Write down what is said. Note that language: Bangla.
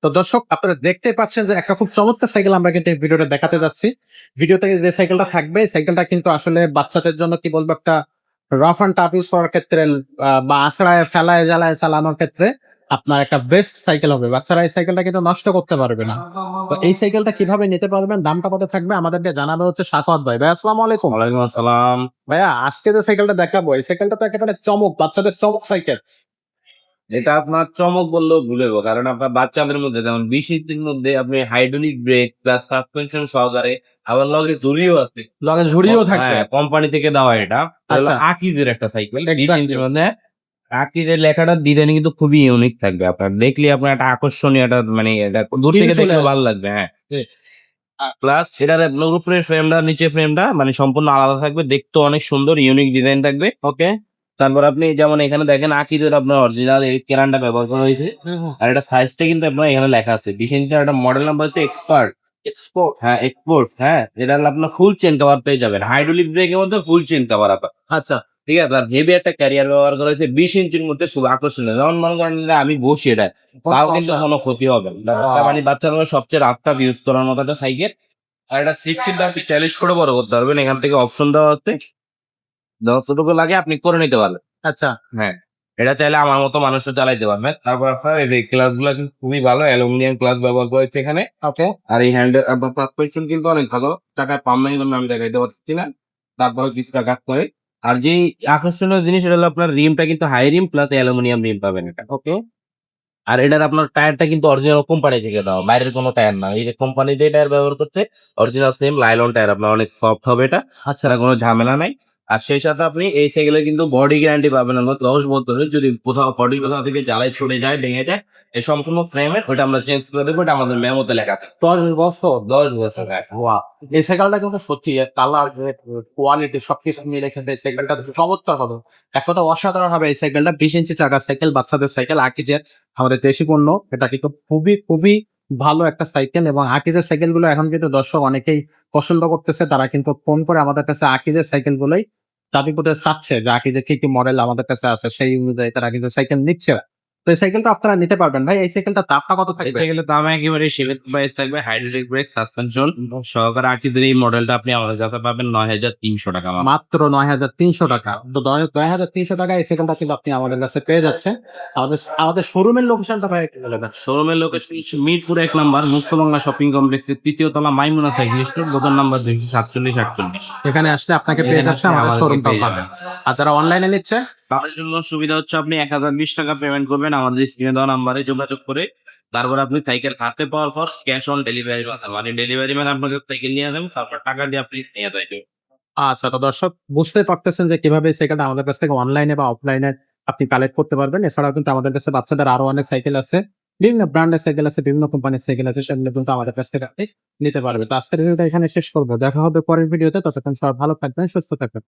তো দর্শক আপনারা দেখতে পাচ্ছেন যে একটা খুব চমৎকার সাইকেল আমরা কিন্তু এই ভিডিওটা দেখাতে যাচ্ছি। ভিডিওতে যে সাইকেলটা থাকবে এই সাইকেলটা কিন্তু আসলে বাচ্চাদের জন্য কি বলবো একটা রাফ অ্যান্ড টাফ ইউজ করার ক্ষেত্রে বা আছড়ায় ফেলায় জ্বালায় চালানোর ক্ষেত্রে আপনার একটা বেস্ট সাইকেল হবে। বাচ্চারা এই সাইকেলটা কিন্তু নষ্ট করতে পারবে না। তো এই সাইকেলটা কিভাবে নিতে পারবেন, দামটা কত থাকবে আমাদেরকে জানাবে হচ্ছে সাখাওয়াত ভাই। ভাই আসসালামু আলাইকুম। ওয়ালাইকুম আসসালাম। ভাইয়া আজকে যে সাইকেলটা দেখাবো এই সাইকেলটা তো একেবারে চমক, বাচ্চাদের চমক সাইকেল। এটা আপনার চমক বললেও ভুল হইব, কারণ আপনার বাচ্চাদের মধ্যে যেমন 20 ইঞ্চির মধ্যে আপনি হাইড্রোলিক ব্রেক প্লাস সাসপেনশন সহকারে, আবার লগে ঝুড়িও আছে। লগে ঝুড়িও থাকবে। হ্যাঁ, কোম্পানি থেকে দেওয়া এটা। এটা হলো আচ্ছা। আকিজের একটা সাইকেল। 20 Exactly. ইঞ্চির মধ্যে আকিজের লেখাটার ডিজাইন কিন্তু খুবই ইউনিক থাকবে। আপনার দেখলে আপনার একটা আকর্ষণীয়, একটা মানে এটা দূর Feel থেকে চলে দেখলে আসবে। ভালো লাগবে। হ্যাঁ, জি। প্লাস এটার আপনার উপরের ফ্রেমটা নিচে ফ্রেমটা মানে সম্পূর্ণ আলাদা থাকবে, দেখতে অনেক সুন্দর ইউনিক ডিজাইন থাকবে। ওকে। তারপর আপনি যেমন এখানে দেখেন আকিজের আপনার অরিজিনাল এই কেরানটা ব্যবহার করা হয়েছে। আর এটা সাইজটা কিন্তু আপনার এখানে লেখা আছে 20 ইঞ্চি। একটা মডেল নাম্বার হচ্ছে এক্সপার্ট। এক্সপোর্ট। হ্যাঁ, এক্সপোর্ট। হ্যাঁ, এটা হলো আপনার ফুল চেন কভার পেয়ে যাবেন। হাইড্রোলিক ব্রেকের মধ্যে ফুল চেন কভার আপনার। আচ্ছা। ঠিক আছে, আর হেভি একটা ক্যারিয়ার ব্যবহার করা হয়েছে 20 ইঞ্চির মধ্যে, খুব আকর্ষণীয়। যেমন মনে করেন যে আমি বসি এটা, তাও কিন্তু কোনো ক্ষতি হবে না। তার মানে বাচ্চারা সবচেয়ে রাফটাফ ইউজ করার মতো একটা সাইকেল। আর এটা সিট কিন্তু আপনি চ্যালেঞ্জ করে বড় করতে পারবেন। এখান থেকে অপশন দেওয়া হচ্ছে, যতটুকু লাগে আপনি করে নিতে পারবেন। আচ্ছা। হ্যাঁ, এটা চাইলে আমার মতো মানুষও চালাইতে পারবে। তারপর আপনার এই যে ক্লাস গুলা কিন্তু খুবই ভালো, অ্যালুমিনিয়াম ক্লাস ব্যবহার করেছে এখানে। ওকে। আর এই হ্যান্ডেল আপনার সাসপেনশন কিন্তু অনেক ভালো। টাকায় পাম নাই জন্য আমি দেখাইতে পারছি না, তারপরে কিছুটা কাজ করে। আর যে আকর্ষণীয় জিনিস এটা হলো আপনার রিমটা কিন্তু high rim plus aluminium rim পাবেন এটা। ওকে। আর এটার আপনার টায়ারটা কিন্তু অরিজিনাল কোম্পানি থেকে দেওয়া, বাইরের কোনো টায়ার না। এই যে কোম্পানি যে টায়ার ব্যবহার করছে অরিজিনাল সেম লাইলন টায়ার, আপনার অনেক সফট হবে এটা। আচ্ছা। এটা কোনো ঝামেলা নাই। আর সেই সাথে আপনি এই সাইকেলে কিন্তু বডি গ্যারান্টি পাবেন আমরা 10 বছরের। যদি কোথাও বডি কোথাও থেকে জ্বালায় ছড়ে যায়, ভেঙে যায়, এই সম্পূর্ণ ফ্রেমের ওটা আমরা চেঞ্জ করে দেবো। এটা আমাদের মেমোতে লেখা থাকে 10 বছর। 10 বছর। হ্যাঁ। ওয়াও! এই সাইকেলটা কিন্তু সত্যি কালার, কোয়ালিটি সবকিছু মিলে কিন্তু এই সাইকেলটা চমৎকার হবে। এক কথা অসাধারণ হবে এই সাইকেলটা। 20 ইঞ্চি চাকার সাইকেল, বাচ্চাদের সাইকেল, আকিজের আমাদের দেশি পণ্য। এটা কিন্তু খুবই, খুবই ভালো একটা সাইকেল এবং আকিজের সাইকেলগুলো এখন কিন্তু দর্শক অনেকেই পছন্দ করতেছে। তারা কিন্তু ফোন করে আমাদের কাছে আকিজের সাইকেলগুলোই দাবি করতে চাচ্ছে যে আকিজের কি, কি মডেল আমাদের কাছে আছে সেই অনুযায়ী তারা কিন্তু সাইকেল নিচ্ছে। তো এই সাইকেলটা আপনারা নিতে পারবেন। ভাই এই সাইকেলটার দামটা কত এই থাকবে? সাইকেলের দাম একেবারে সীমিত প্রাইস থাকবে। হাইড্রোলিক ব্রেক সাসপেনশন সহকারে আকিজের এই মডেলটা আপনি আমাদের কাছে পাবেন 9,300 টাকা মাত্র। মাত্র ৯,৩০০ টাকা। তো ৯,৩০০ টাকায় এই সাইকেলটা কিন্তু আপনি আমাদের কাছে পেয়ে যাচ্ছেন। আমাদের শোরুমের লোকেশনটা ভাই একটু বলে দেন। শোরুমের লোকেশন মিরপুর ১ নাম্বার মুক্তবাংলা শপিং কমপ্লেক্সের ৩য় তলা মাইমুনা সাইকেল স্টোর, দোকান নাম্বার 247-48। এখানে আসলে আপনাকে পেয়ে এখানে যাচ্ছে, আসলে আমাদের আমাদেরকে শোরুমটাও পেয়ে পাবেন। যাবেন। আর যারা অনলাইনে নিচ্ছে তাদের জন্য সুবিধা হচ্ছে আপনি ১,০২০ টাকা পেমেন্ট করবেন আমাদের স্ক্রিনে দেওয়া নাম্বারে যোগাযোগ করে। তারপর আপনি সাইকেল হাতে পাওয়ার পর ক্যাশ অন ডেলিভারি, মানে ডেলিভারি ম্যান আপনাকে সাইকেল নিয়ে যাবেন, তারপর টাকা দিয়ে আপনি নিয়ে যাবেন। আচ্ছা, তো দর্শক বুঝতে পারতেছেন যে কিভাবে এই সাইকেলটা আমাদের কাছ থেকে অনলাইনে বা অফলাইনে আপনি কালেক্ট করতে পারবেন। এছাড়াও কিন্তু আমাদের কাছে বাচ্চাদের আরো অনেক সাইকেল আছে। বিভিন্ন ব্র্যান্ডের সাইকেল আছে, বিভিন্ন কোম্পানির সাইকেল আছে, সেগুলো কিন্তু আমাদের কাছ থেকে আপনি নিতে পারবেন। তো আজকের ভিডিওটা এখানে শেষ করবো। দেখা হবে পরের ভিডিওতে। ততক্ষণ সবাই ভালো থাকবেন, সুস্থ থাকবেন।